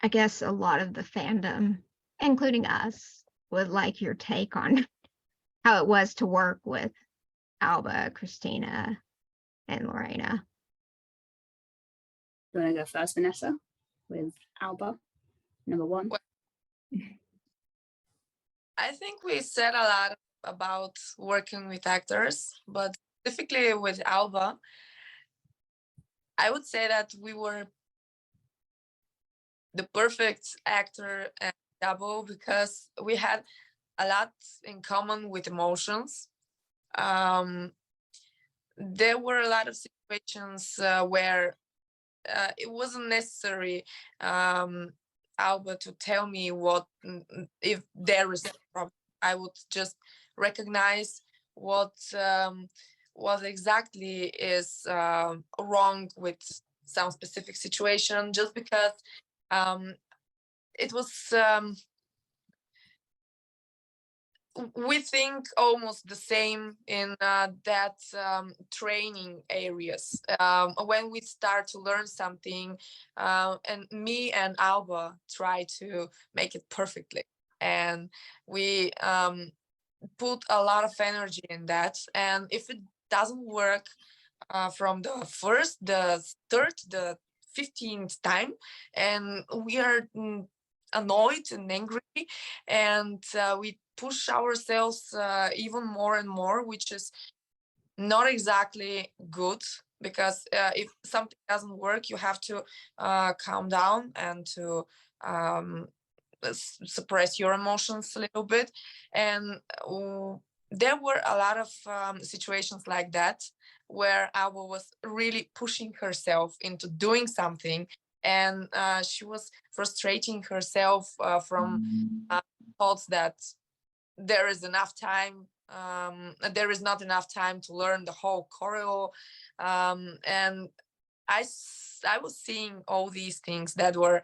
I guess a lot of the fandom, including us, would like your take on how it was to work with Alba, Christina, and Lorena. You want to go first, Vanessa, with Alba, number one? I think we said a lot about working with actors, but specifically with Alba, I would say that we were the perfect actor and double because we had a lot in common with emotions. There were a lot of situations where it wasn't necessary Alba to tell me what if there is a problem. I would just recognize what exactly is wrong with some specific situation, just because it was we think almost the same in that training areas. When we start to learn something, and me and Alba try to make it perfectly, and we put a lot of energy in that. And if it doesn't work from the first, the third, the 15th time, and we are annoyed and angry, and we push ourselves even more and more, which is not exactly good, because if something doesn't work, you have to calm down and to suppress your emotions a little bit. And there were a lot of situations like that where Alba was really pushing herself into doing something, and she was frustrating herself from thoughts that there is enough time, there is not enough time to learn the whole choreo, and I was seeing all these things that were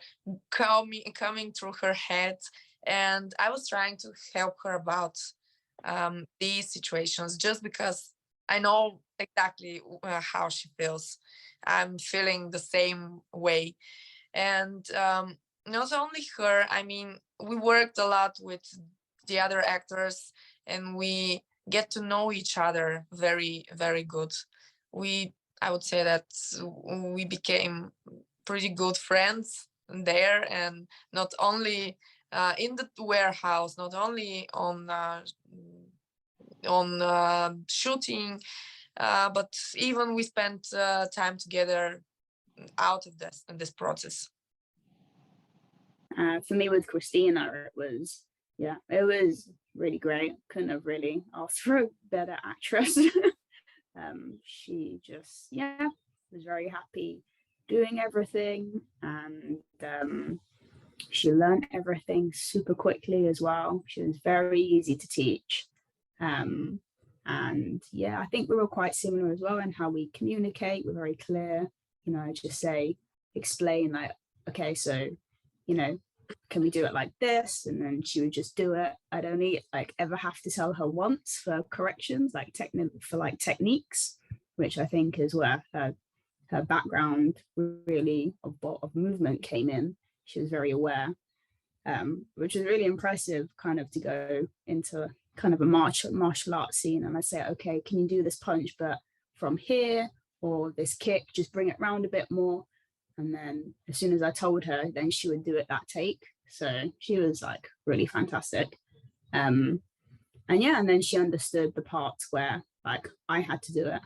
coming through her head, and I was trying to help her about these situations, just because I know exactly how she feels. I'm feeling the same way. And not only her, I mean, we worked a lot with the other actors, and we get to know each other very, very good. I would say that we became pretty good friends there, and not only in the warehouse, not only on shooting, but even we spent time together out of this process. For me, with Christina, it was really great. Couldn't have really asked for a better actress. She just was very happy doing everything, and she learned everything super quickly as well. She was very easy to teach, and I think we were quite similar as well in how we communicate. We're very clear, just explain like, okay, so can we do it like this? And then she would just do it. I'd only ever have to tell her once for corrections, techniques, which I think is where her background really of movement came in. She was very aware, which is really impressive, kind of to go into kind of a martial arts scene, and I say, okay, can you do this punch but from here, or this kick, just bring it round a bit more. And then as soon as I told her, then she would do it that take. So she was really fantastic. And then she understood the parts where I had to do it,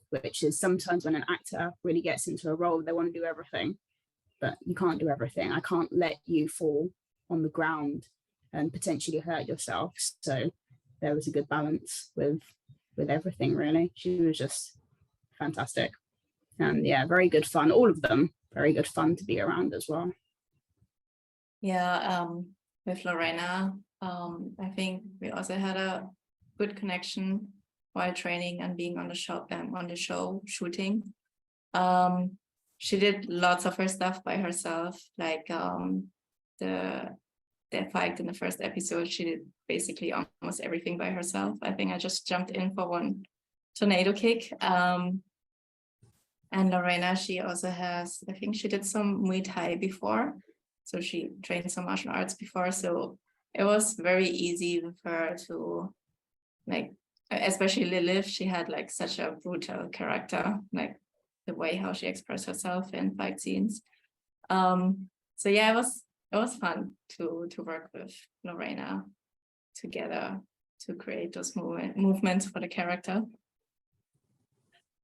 which is sometimes when an actor really gets into a role, they want to do everything, but you can't do everything. I can't let you fall on the ground and potentially hurt yourself. So there was a good balance with everything, really. She was just fantastic. And very good fun. All of them, very good fun to be around as well. Yeah, with Lorena, I think we also had a good connection while training and being on the show shooting. She did lots of her stuff by herself, like the fight in the first episode. She did basically almost everything by herself. I think I just jumped in for one tornado kick. And Lorena, she also has, I think she did some Muay Thai before. So she trained some martial arts before. So it was very easy with her to, like, especially Lilith, she had like such a brutal character, like the way how she expressed herself in fight scenes. So yeah, it was fun to work with Lorena together to create those movements for the character.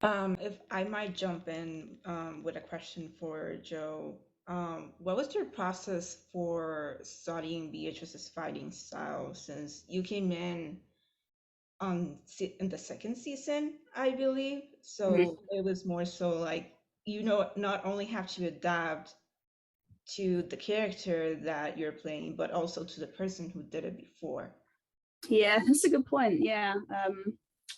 If I might jump in with a question for Joe, what was your process for studying Beatrice's fighting style, since you came in in the second season, I believe? So it was more so like, not only have to adapt to the character that you're playing, but also to the person who did it before. Yeah, that's a good point. Yeah.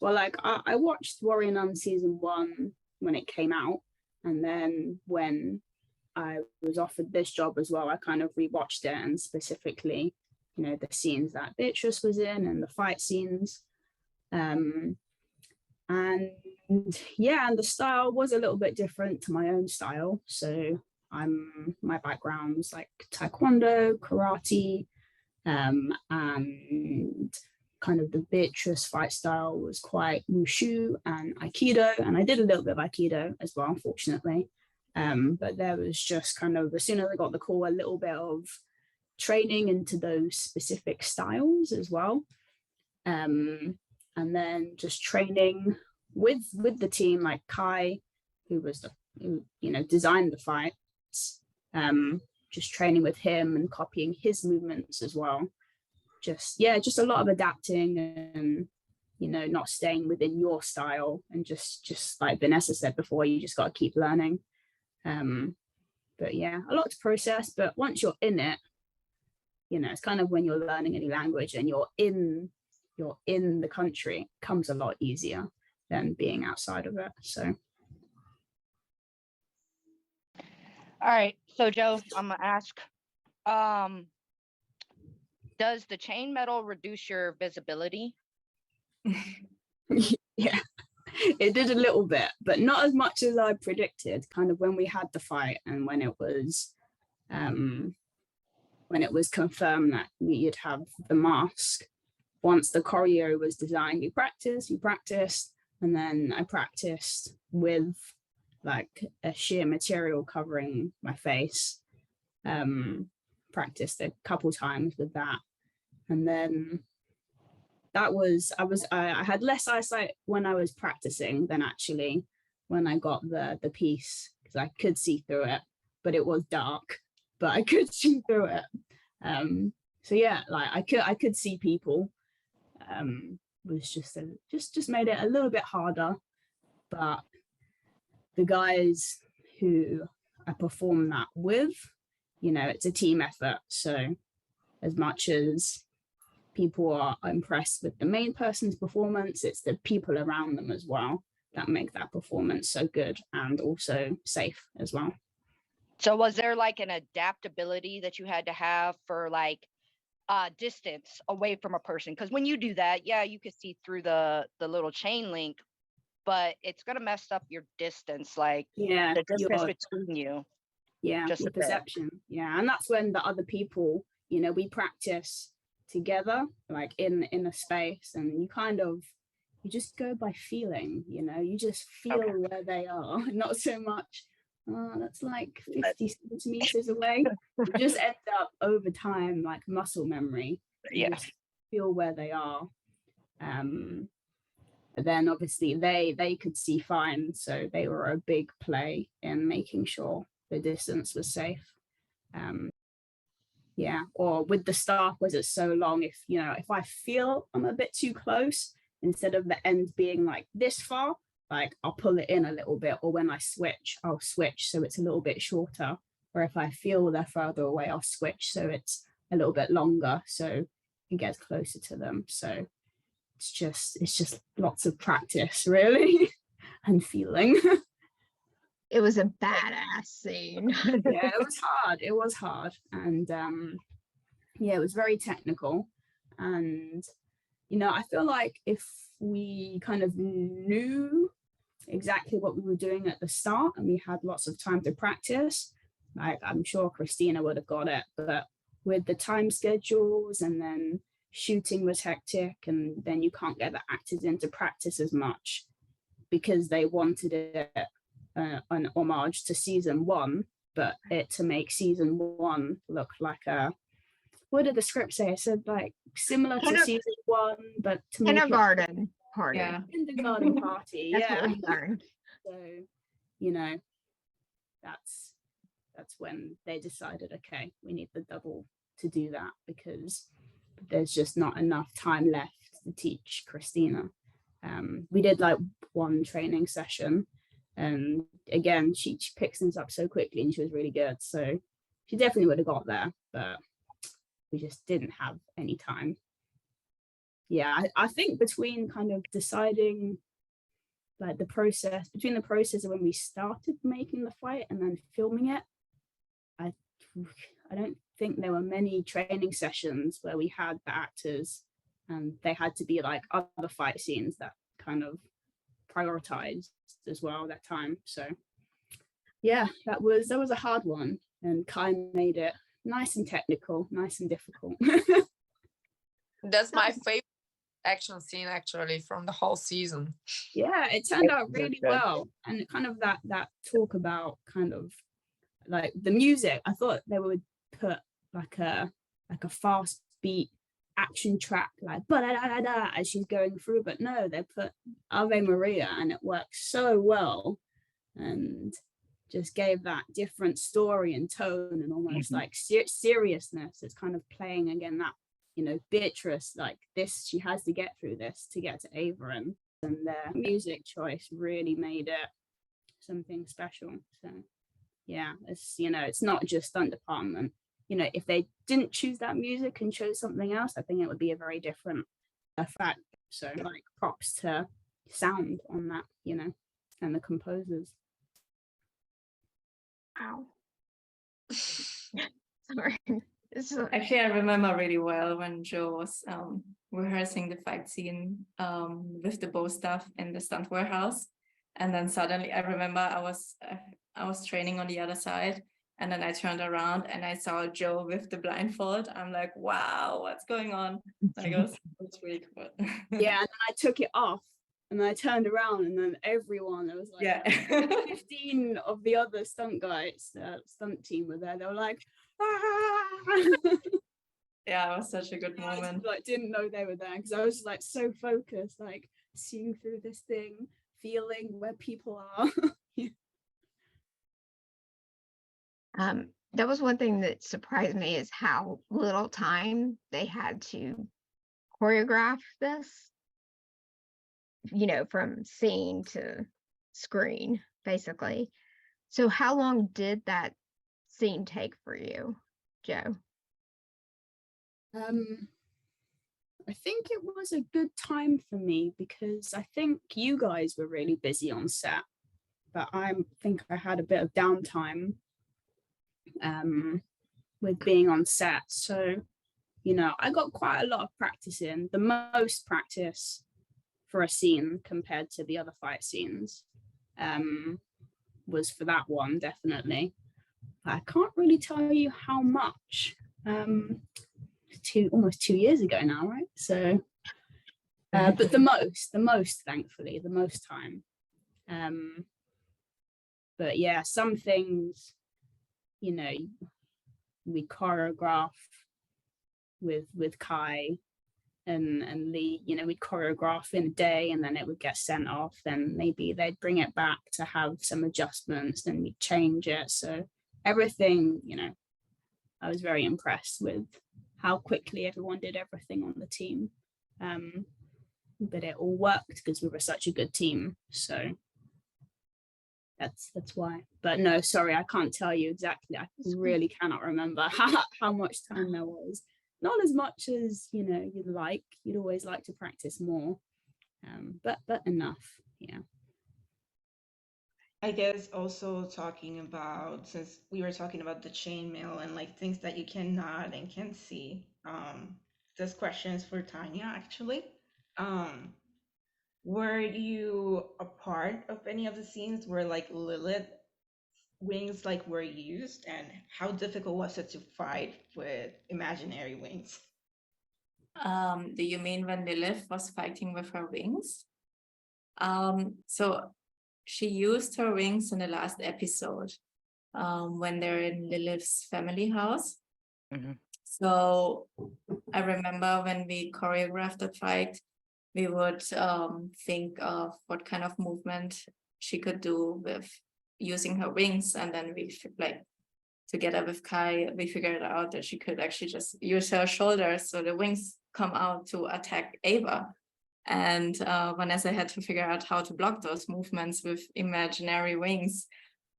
Well, like I watched Warrior Nun season 1 when it came out, and then when I was offered this job as well, I kind of rewatched it, and specifically, the scenes that Beatrice was in and the fight scenes. And yeah, and the style was a little bit different to my own style. So my background's like taekwondo, karate, and kind of the Beatrice fight style was quite wushu and aikido, and I did a little bit of aikido as well, unfortunately. But there was just kind of, as soon as I got the call, a little bit of training into those specific styles as well. And then just training with the team, like Kai, who designed the fights, just training with him and copying his movements as well. Just a lot of adapting and, not staying within your style, and just like Vanessa said before, you just got to keep learning. But yeah, a lot to process, but once you're in it, it's kind of when you're learning any language and you're in the country, it comes a lot easier than being outside of it. So all right, so Joe, I'm gonna ask, does the chainmetal reduce your visibility? yeah, it did a little bit, but not as much as I predicted. Kind of when we had the fight and when it was confirmed that you'd have the mask. Once the choreo was designed, we practiced, and then I practiced with like a sheer material covering my face. Practiced a couple times with that, and then I had less eyesight when I was practicing than actually when I got the piece, because I could see through it, but it was dark, but I could see through it. So yeah, like I could see people. Was just made it a little bit harder, but the guys who I perform that with, it's a team effort. So as much as people are impressed with the main person's performance, it's the people around them as well that make that performance so good and also safe as well. So was there like an adaptability that you had to have for like distance away from a person? Because when you do that, yeah, you could see through the little chain link, but it's gonna mess up your distance, like the distance between you. Yeah, just your perception. Yeah, and that's when the other people, we practice together, like in a space, and you just go by feeling. You just feel where they are, not so much. Oh, that's like 50 centimeters away. You just end up over time, like muscle memory. You just feel where they are. But then obviously they could see fine, so they were a big play in making sure the distance was safe. Yeah, or with the staff, was it so long? If I feel I'm a bit too close, instead of the end being like this far, like I'll pull it in a little bit, or when I switch, I'll switch so it's a little bit shorter. Or if I feel they're further away, I'll switch so it's a little bit longer, so it gets closer to them. So it's just lots of practice, really, and feeling. It was a badass scene. Yeah, it was hard, and yeah, it was very technical. And I feel like if we kind of knew exactly what we were doing at the start, and we had lots of time to practice. Like, I'm sure Christina would have got it, but with the time schedules, and then shooting was hectic, and then you can't get the actors into practice as much because they wanted it an homage to season 1, but it to make season 1 look like a, what did the script say? It said like similar to season 1, but to make it Kindergarten party. Yeah. kindergarten party. That's Yeah. what we learned. So, you know, that's when they decided, okay, we need the double to do that, because there's just not enough time left to teach Christina. We did like one training session, and again, she picks things up so quickly, and she was really good. So she definitely would have got there, but we just didn't have any time. Yeah, I think between kind of deciding like the process, between the process of when we started making the fight and then filming it, I don't think there were many training sessions where we had the actors and they had to be like other fight scenes that kind of prioritized as well that time. So yeah, that was a hard one, and Kai made it nice and technical, nice and difficult. That's my favorite action scene actually from the whole season. Yeah, it turned out really well, and kind of that talk about kind of like the music. I thought they would put like a fast beat action track like ba-da-da-da-da as she's going through, but no, they put Ave Maria, and it works so well and just gave that different story and tone and almost like seriousness. It's kind of playing again that, you know, Beatrice, like this, she has to get through this to get to Ava, and their music choice really made it something special. So yeah, it's, you know, it's not just stunt department. You know, if they didn't choose that music and chose something else, I think it would be a very different effect. So like props to sound on that, you know, and the composers. Wow. Sorry. Actually, I remember really well when Joe was rehearsing the fight scene with the bow staff in the stunt warehouse, and then suddenly I remember I was training on the other side, and then I turned around and I saw Joe with the blindfold. I'm like, wow, what's going on? Like, it was really cool. Yeah, and then I took it off, and then I turned around, and then everyone, there was like Yeah. 15 of the other stunt guys, stunt team were there. They were like, ah! Yeah, it was such a good moment. I just, like, didn't know they were there because I was like so focused, like seeing through this thing, feeling where people are. That was one thing that surprised me, is how little time they had to choreograph this, you know, from scene to screen, basically. So how long did that scene take for you, Joe? I think it was a good time for me because I think you guys were really busy on set, but I think I had a bit of downtime with being on set. So, you know, I got quite a lot of practice in, the most practice for a scene compared to the other fight scenes was for that one, definitely. I can't really tell you how much. Almost 2 years ago now, right? So but the most thankfully, the most time. But yeah, some things, you know, we choreograph with Kai and Lee, you know, we'd choreograph in a day and then it would get sent off, then maybe they'd bring it back to have some adjustments, then we'd change it. So everything, you know, I was very impressed with how quickly everyone did everything on the team. But it all worked because we were such a good team. So that's why. But no, sorry, I can't tell you exactly. I really cannot remember how much time there was. Not as much as, you know, you'd like. You'd always like to practice more. But enough, yeah. I guess also talking about, since we were talking about the chainmail and like things that you cannot and can't see, this question is for Tanja actually. were you a part of any of the scenes where like Lilith wings like were used, and how difficult was it to fight with imaginary wings? Do you mean when Lilith was fighting with her wings? So she used her wings in the last episode, when they're in Lilith's family house. Mhm. So I remember when we choreographed the fight, we would think of what kind of movement she could do with using her wings, and then we like together with Kai, we figured out that she could actually just use her shoulders so the wings come out to attack Ava. And Vanessa had to figure out how to block those movements with imaginary wings,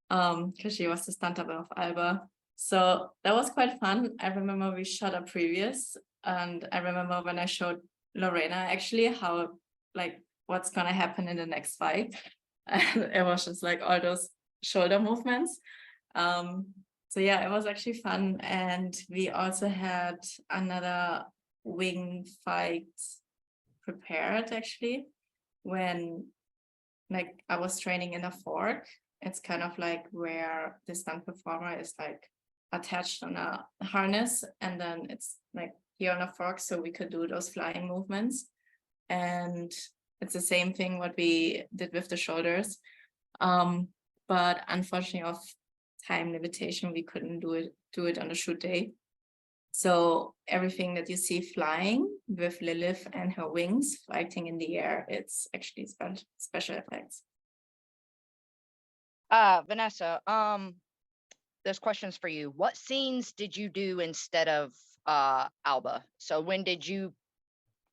because she was the stunt double of Alba. So that was quite fun. I remember we shot a previous, and I remember when I showed Lorena actually how, like, what's gonna happen in the next fight. And it was just like all those shoulder movements. So yeah, it was actually fun. And we also had another wing fight prepared actually when like I was training in a fork. It's kind of like where the stunt performer is like attached on a harness, and then it's like here on a fork, so we could do those flying movements. And it's the same thing what we did with the shoulders. But unfortunately of time limitation, we couldn't do it on the shoot day. So everything that you see flying with Lilith and her wings fighting in the air, it's actually special effects. Vanessa, there's questions for you. What scenes did you do instead of Alba? So when did you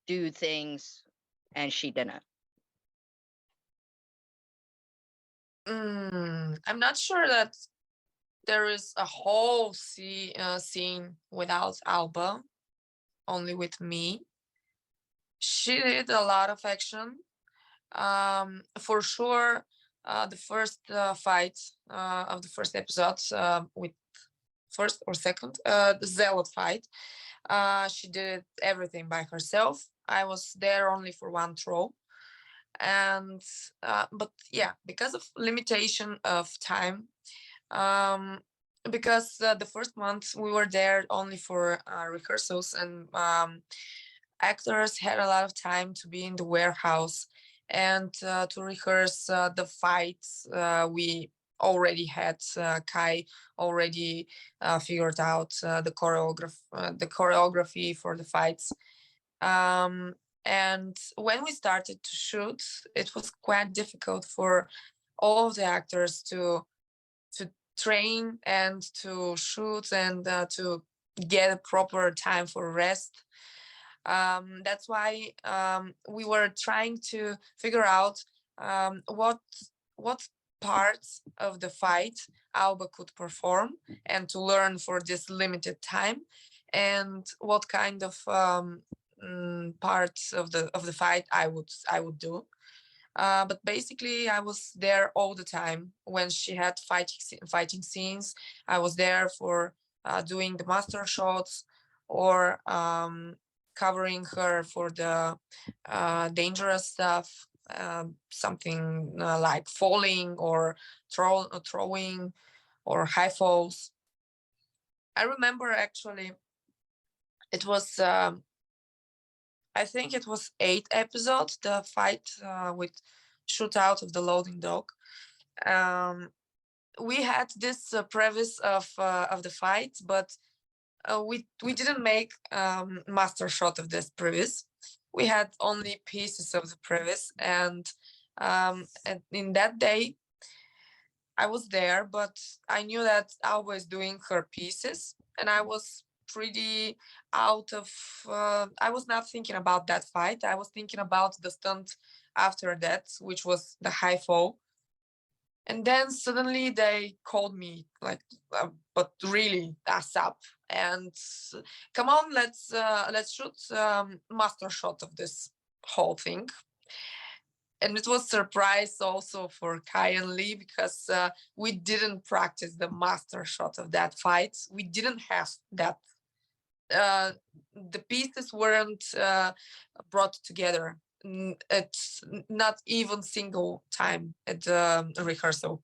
do things and she didn't? I'm not sure that there is a whole scene without Alba, only with me. She did a lot of action. For sure, the first fight of the first episode with first or second, the Zealot fight, she did everything by herself. I was there only for one throw. And but yeah, because of limitation of time, because the first month we were there only for rehearsals, and actors had a lot of time to be in the warehouse and to rehearse the fights. We already had Kai already figured out the choreography for the fights. And when we started to shoot, it was quite difficult for all of the actors to train and to shoot and to get a proper time for rest. That's why we were trying to figure out what parts of the fight Alba could perform and to learn for this limited time, and what kind of parts of the fight I would do. But basically, I was there all the time when she had fighting scenes. I was there for doing the master shots or covering her for the dangerous stuff, something like falling or throwing or high falls. I remember actually it was I think it was 8 episodes, the fight with shootout of the loading dock. We had this premise of the fight, but we didn't make master shot of this premise. We had only pieces of the premise, and in that day I was there, but I knew that Alba is doing her pieces, and I was pretty out of I was not thinking about that fight. I was thinking about the stunt after that, which was the high fall. And then suddenly they called me like but really ASAP, and come on, let's shoot master shot of this whole thing. And it was surprise also for Kai and Lee, because we didn't practice the master shot of that fight. We didn't have that. The pieces weren't brought together. it's not even single time at the rehearsal.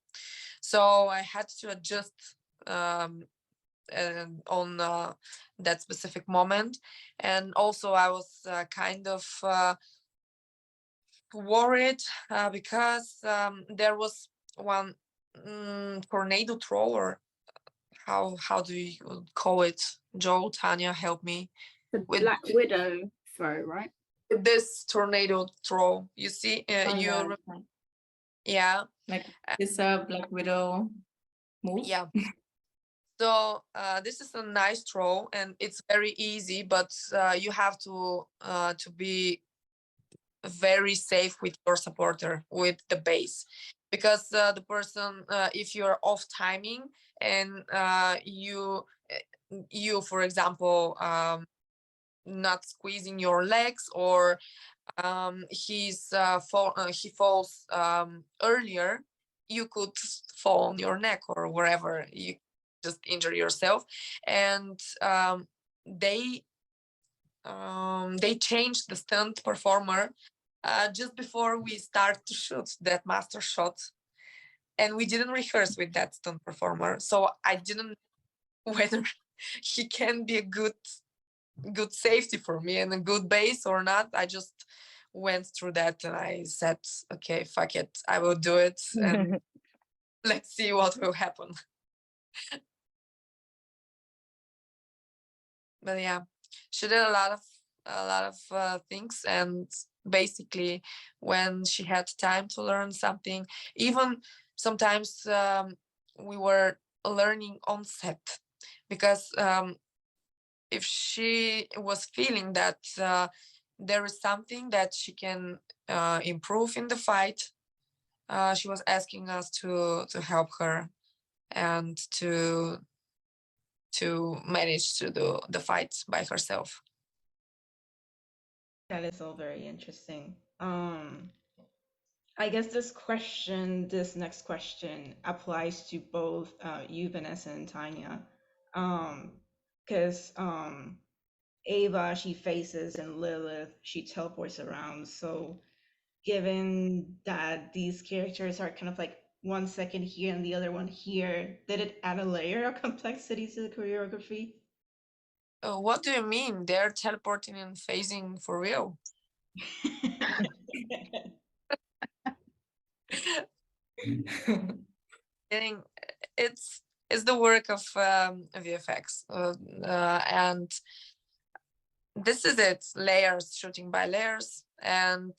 So I had to adjust and on that specific moment. And also I was kind of worried because there was one tornado troll, or how do you call it? Joe, Tanya, help me. The With Black Widow throw, right? this tornado troll, you see, Oh, you yeah, like- yeah, like this Black Widow move. yeah. So this is a nice throw, and it's very easy, but you have to be very safe with your supporter, with the base, because the person, if you're off timing and you for example not squeezing your legs, or he falls earlier, you could fall on your neck or wherever, you just injure yourself. And they changed the stunt performer just before we start to shoot that master shot, and we didn't rehearse with that stunt performer, so I didn't know whether he can be a good safety for me and a good base or not. I just went through that and I said, okay, fuck it, I will do it, and let's see what will happen. But yeah, she did a lot of things, and basically when she had time to learn something, even sometimes we were learning on set, because if she was feeling that there is something that she can improve in the fight, she was asking us to help her and to manage to do the fight by herself. That is all very interesting. I guess this next question applies to both you, Vanessa, and Tanya. Because Ava, she faces, and Lilith, she teleports around. So given that these characters are kind of like 1 second here and the other one here, did it add a layer of complexity to the choreography? What do you mean? They're teleporting and phasing for real? It's the work of VFX, and this is it, layers, shooting by layers, and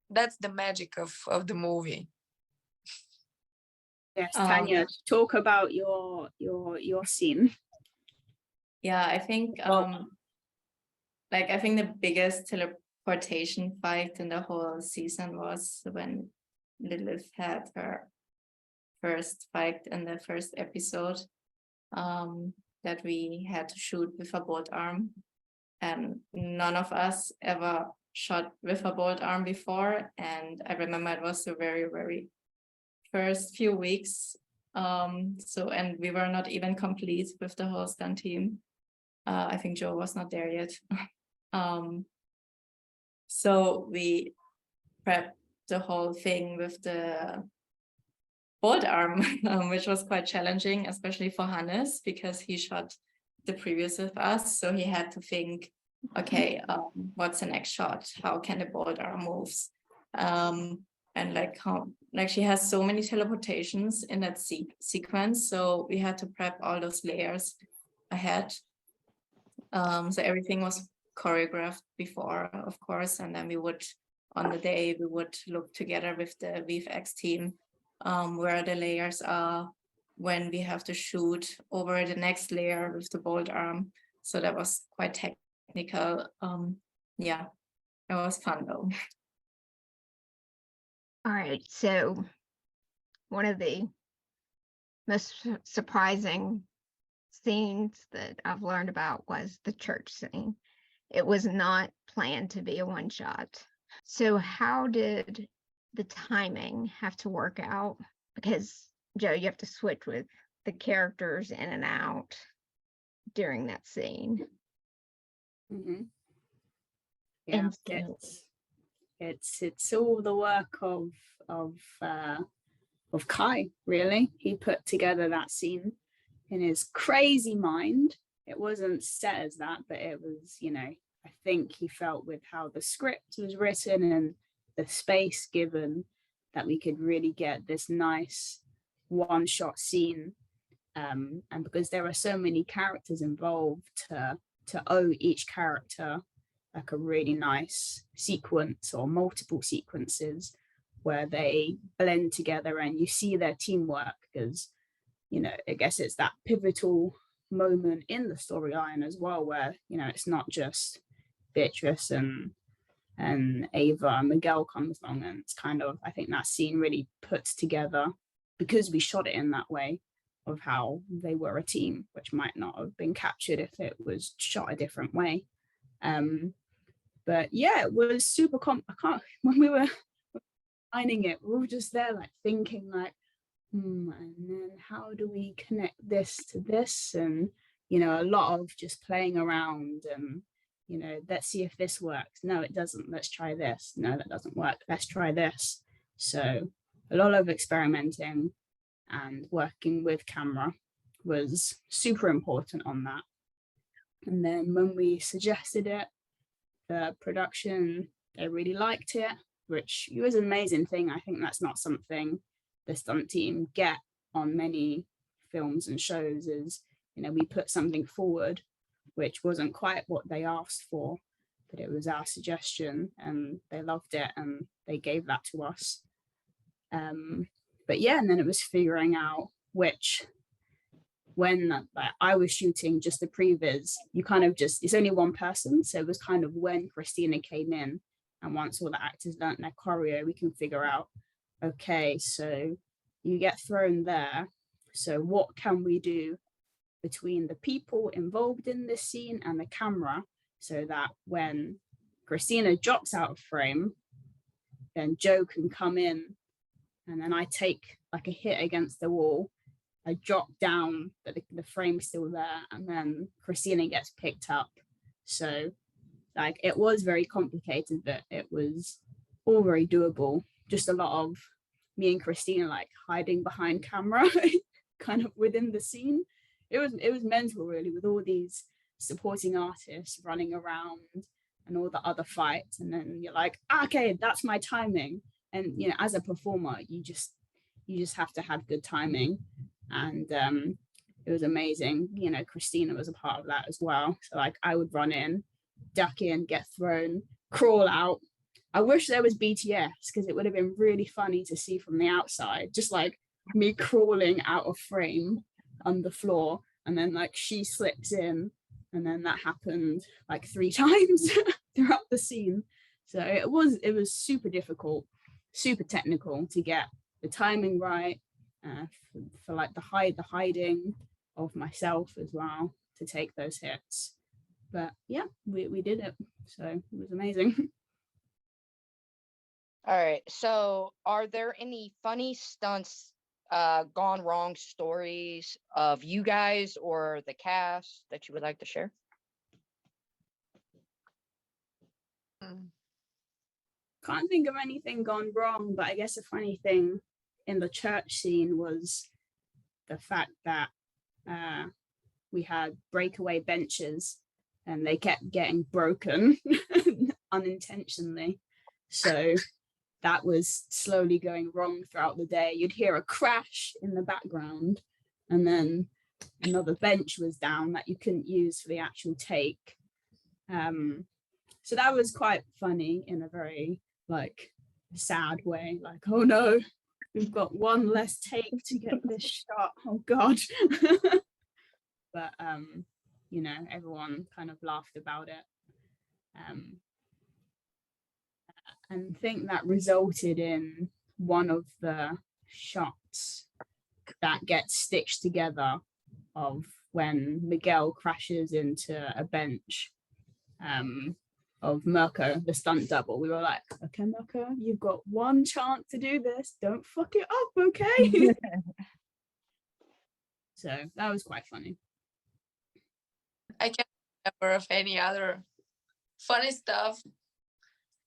that's the magic of the movie. Yes, Tanya, talk about your scene. Yeah, I think I think the biggest teleportation fight in the whole season was when Lilith had her first fight in the first episode, that we had to shoot with a bolt arm, and none of us ever shot with a bolt arm before. And I remember it was the very, very first few weeks. And we were not even complete with the whole stunt team. I think Joe was not there yet. So we prepped the whole thing with the bolt arm, which was quite challenging, especially for Hannes, because he shot the previous with us. So he had to think, okay, what's the next shot? How can the bolt arm moves? And she has so many teleportations in that sequence. So we had to prep all those layers ahead. So everything was choreographed before, of course, and then we would, on the day, we would look together with the VFX team where the layers are, when we have to shoot over the next layer with the bolt arm. So that was quite technical. Yeah, it was fun though. All right, so one of the most surprising scenes that I've learned about was the church scene. It was not planned to be a one shot. So how did the timing have to work out? Because Joe, you have to switch with the characters in and out during that scene. Mm-hmm. Yeah, And so, it's all the work of Kai, really. He put together that scene in his crazy mind. It wasn't set as that, but it was, you know, I think he felt with how the script was written and the space given that we could really get this nice one-shot scene. And because there are so many characters involved, to owe each character like a really nice sequence or multiple sequences where they blend together and you see their teamwork, because, you know, I guess it's that pivotal moment in the storyline as well, where, you know, it's not just Beatrice and Ava and Miguel comes along, and it's kind of, I think that scene really puts together, because we shot it in that way, of how they were a team, which might not have been captured if it was shot a different way. But yeah, it was super when we were finding it, we were just there like thinking like, and then how do we connect this to this? And, you know, a lot of just playing around and, you know, let's see if this works. No, it doesn't. Let's try this. No, that doesn't work. Let's try this. So a lot of experimenting and working with camera was super important on that. And then when we suggested it, the production, they really liked it, which was an amazing thing. I think that's not something the stunt team get on many films and shows, is, you know, we put something forward which wasn't quite what they asked for, but it was our suggestion and they loved it and they gave that to us. But yeah, and then it was figuring out when like, I was shooting just the previs, you kind of just, it's only one person. So it was kind of when Christina came in, and once all the actors learned their choreo, we can figure out, okay, so you get thrown there. So what can we do between the people involved in this scene and the camera, so that when Christina drops out of frame, then Joe can come in, and then I take like a hit against the wall, I drop down, but the frame's still there, and then Christina gets picked up. So like it was very complicated, but it was all very doable. Just a lot of me and Christina like hiding behind camera kind of within the scene. It was mental, really, with all these supporting artists running around and all the other fights, and then you're like, okay, that's my timing. And, you know, as a performer, you just have to have good timing. And it was amazing. You know, Christina was a part of that as well. So like I would run in, duck in, get thrown, crawl out. I wish there was BTS, because it would have been really funny to see from the outside, just like me crawling out of frame on the floor, and then like she slips in, and then that happened like 3 times throughout the scene. So it was super difficult, super technical to get the timing right, for like the hiding of myself as well, to take those hits. But yeah, we did it, so it was amazing. All right, so are there any funny stunts gone wrong stories of you guys or the cast that you would like to share? Can't think of anything gone wrong, but I guess a funny thing in the church scene was the fact that we had breakaway benches and they kept getting broken unintentionally. So that was slowly going wrong throughout the day. You'd hear a crash in the background, and then another bench was down that you couldn't use for the actual take. So that was quite funny in a very like sad way, like, oh no, we've got one less take to get this shot, oh god. But you know, everyone kind of laughed about it, and I think that resulted in one of the shots that gets stitched together of when Miguel crashes into a bench of Mirko, the stunt double. We were like, okay, Mirko, you've got one chance to do this. Don't fuck it up, okay? So that was quite funny. I can't remember of any other funny stuff.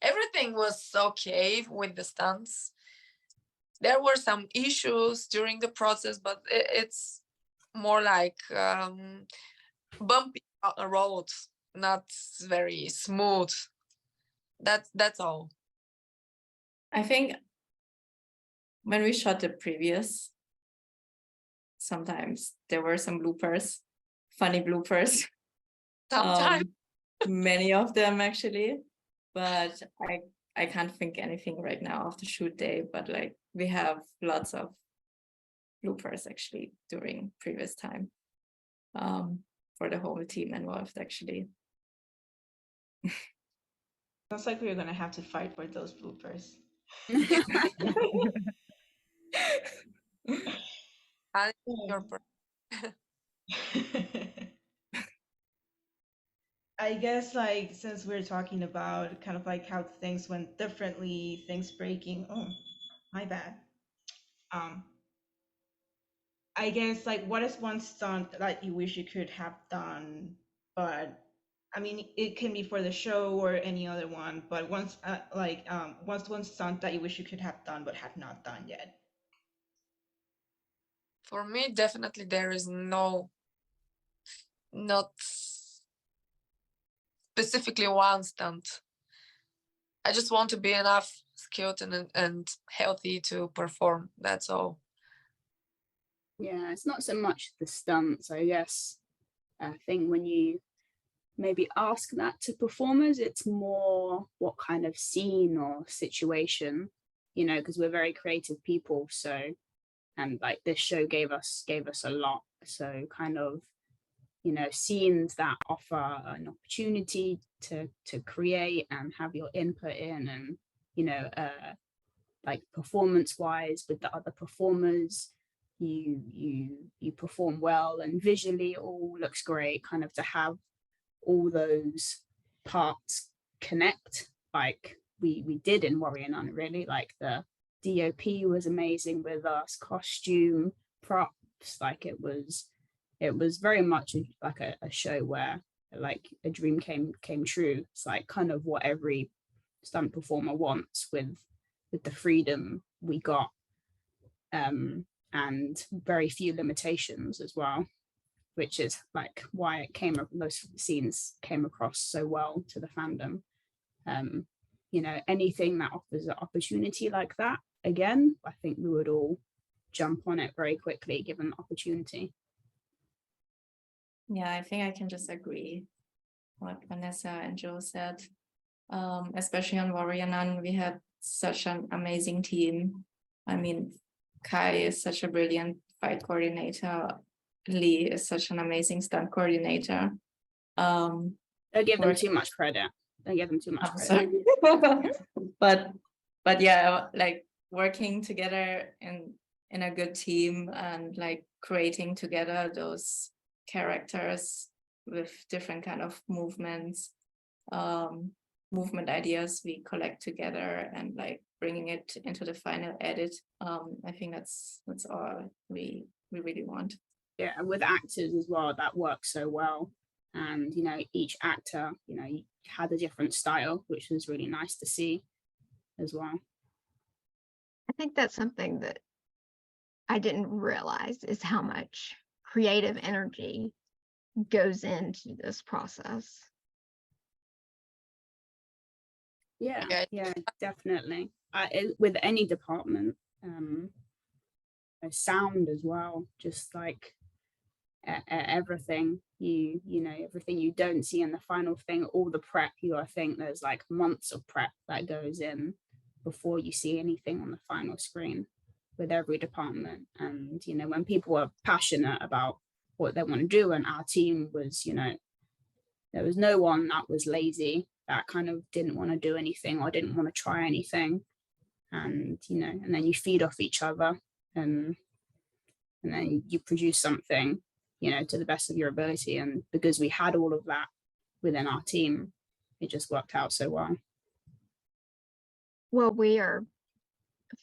everything was okay with the stunts. There were some issues during the process, but it's more like bumpy road, not very smooth. That's all. I think when we shot the previous, sometimes there were some bloopers, funny bloopers. Sometimes. Many of them actually, but I can't think anything right now of the shoot day, but like we have lots of bloopers actually during previous time for the whole team involved actually. Sounds like we're gonna have to fight for those bloopers. Your I guess like since we're talking about kind of like how things went differently, things breaking. Oh, my bad. I guess like what is one stunt that you wish you could have done, but I mean it can be for the show or any other one, but what's one stunt that you wish you could have done but have not done yet? For me, definitely there is not specifically one stunt. I just want to be enough skilled and healthy to perform. That's all. Yeah, it's not so much the stunts, I guess. I think when you maybe ask that to performers, it's more what kind of scene or situation, you know, because we're very creative people. So, and like this show gave us a lot. So kind of, you know, scenes that offer an opportunity to create and have your input in, and you know, like performance wise with the other performers, you perform well and visually it all looks great, kind of to have all those parts connect like we did in Warrior Nun. Really, like the DOP was amazing with us, costume, props, like it was very much like a show where like a dream came true. It's like kind of what every stunt performer wants with the freedom we got, and very few limitations as well, which is like why those scenes came across so well to the fandom. You know, anything that offers an opportunity like that, again, I think we would all jump on it very quickly given the opportunity. Yeah, I think I can just agree what Vanessa and Joe said. Especially on Warrior Nun, we had such an amazing team. I mean, Kai is such a brilliant fight coordinator. Lee is such an amazing stunt coordinator. Don't give them too much credit. Don't give them too much credit. but yeah, like working together in a good team and like creating together those characters with different kind of movements, movement ideas we collect together and like bringing it into the final edit. I think that's all we really want. Yeah, with actors as well, that works so well. And you know, each actor, you know, had a different style, which was really nice to see as well. I think that's something that I didn't realize is how much creative energy goes into this process. Yeah, Yeah. yeah, definitely. With any department, sound as well, just like everything you know, everything you don't see in the final thing, all the prep, I think there's like months of prep that goes in before you see anything on the final screen with every department. And you know, when people are passionate about what they want to do, and our team was, you know, there was no one that was lazy, that kind of didn't want to do anything or didn't want to try anything. And you know, and then you feed off each other, and then you produce something, you know, to the best of your ability. And because we had all of that within our team, it just worked out so well. Well, we are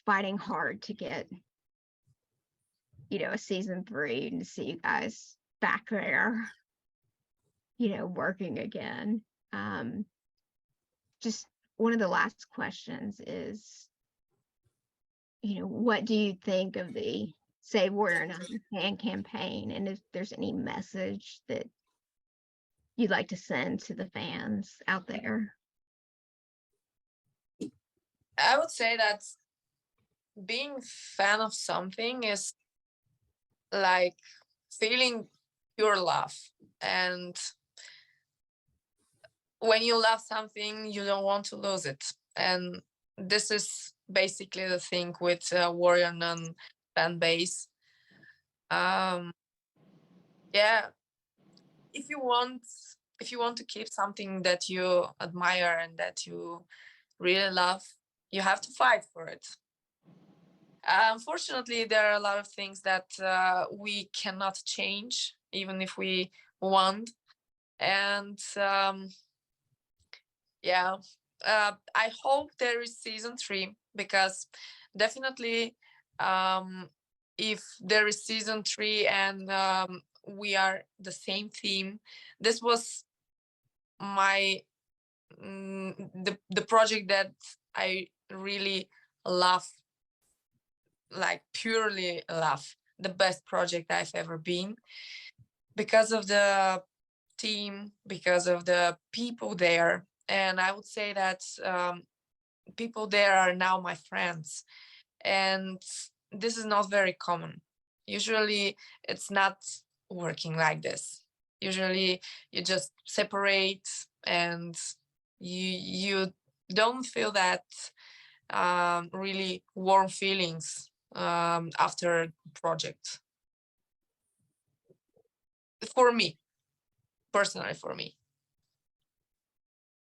fighting hard to get, you know, a season 3 and to see you guys back there, you know, working again. Just one of the last questions is, what do you think of the Save Warrior Nun fan campaign, and if there's any message that you'd like to send to the fans out there? I would say that being a fan of something is like feeling pure love, and when you love something, you don't want to lose it. And this is basically the thing with Warrior Nun fan base. Yeah, if you want to keep something that you admire and that you really love, you have to fight for it. Unfortunately, there are a lot of things that we cannot change, even if we want. And I hope there is season 3, because definitely if there is season 3 and we are the same team, this was my the project that I really love, like purely love, the best project I've ever been, because of the team, because of the people there. And I would say that people there are now my friends, and this is not very common. Usually it's not working like this. Usually you just separate and you don't feel that really warm feelings after project. For me, personally, for me.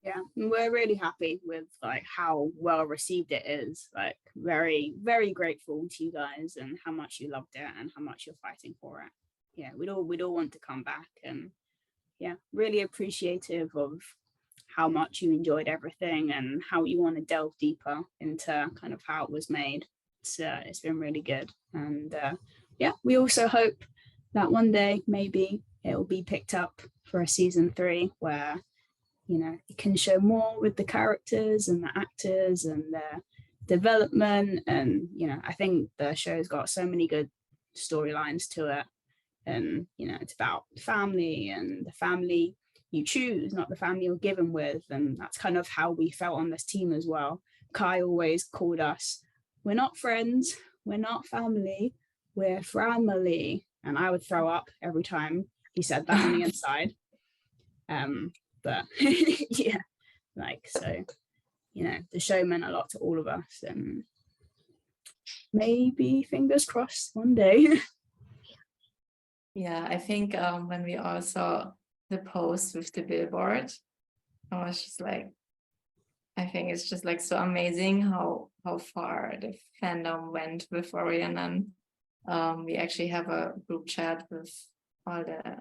Yeah, we're really happy with like how well received it is. Like very, very grateful to you guys and how much you loved it and how much you're fighting for it. Yeah, we'd all want to come back, and yeah, really appreciative of how much you enjoyed everything and how you want to delve deeper into kind of how it was made. It's been really good, and yeah, we also hope that one day maybe it will be picked up for a season 3 where it can show more with the characters and the actors and their development. And I think the show's got so many good storylines to it, and it's about family and the family you choose, not the family you're given with. And that's kind of how we felt on this team as well. Kai always called us, we're not friends, we're not family, we're family, and I would throw up every time he said that on the inside. But yeah, like, so the show meant a lot to all of us, and maybe fingers crossed one day. Yeah, I think when we all saw the post with the billboard, I was just like, I think it's just like so amazing how far the fandom went with Warrior Nun. We actually have a group chat with all the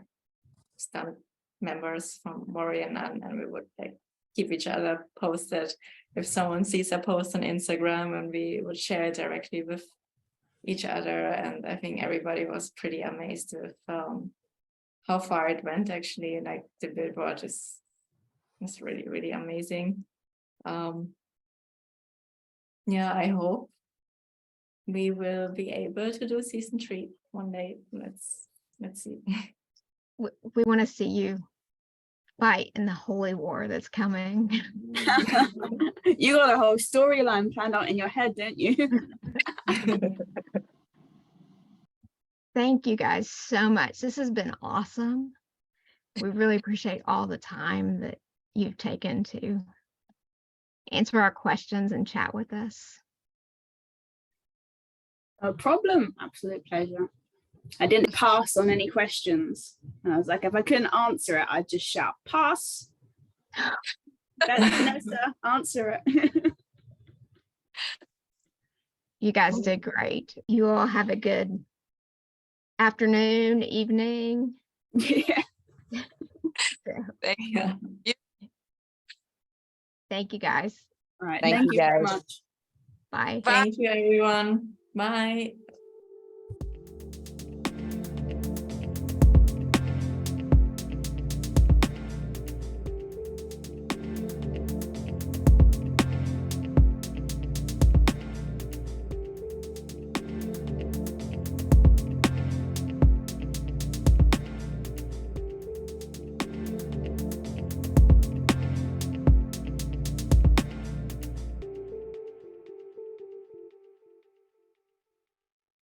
Stunt members from Warrior Nun, and we would like keep each other posted if someone sees a post on Instagram, and we would share it directly with each other. And I think everybody was pretty amazed with how far it went. Actually, like the billboard is really, really amazing. Yeah, I hope we will be able to do season 3 one day. Let's see. We want to see you fight in the holy war that's coming. You got a whole storyline planned out in your head, don't you? Thank you guys so much. This has been awesome. We really appreciate all the time that you've taken to answer our questions and chat with us. No problem. Absolute pleasure. I didn't pass on any questions. And I was like, if I couldn't answer it, I'd just shout, pass. Vanessa, answer it. You guys did great. You all have a good afternoon, evening. Yeah. Thank you. Thank you guys. All right. Thank you, very guys. much. Bye. Bye. Thank you, everyone. Bye.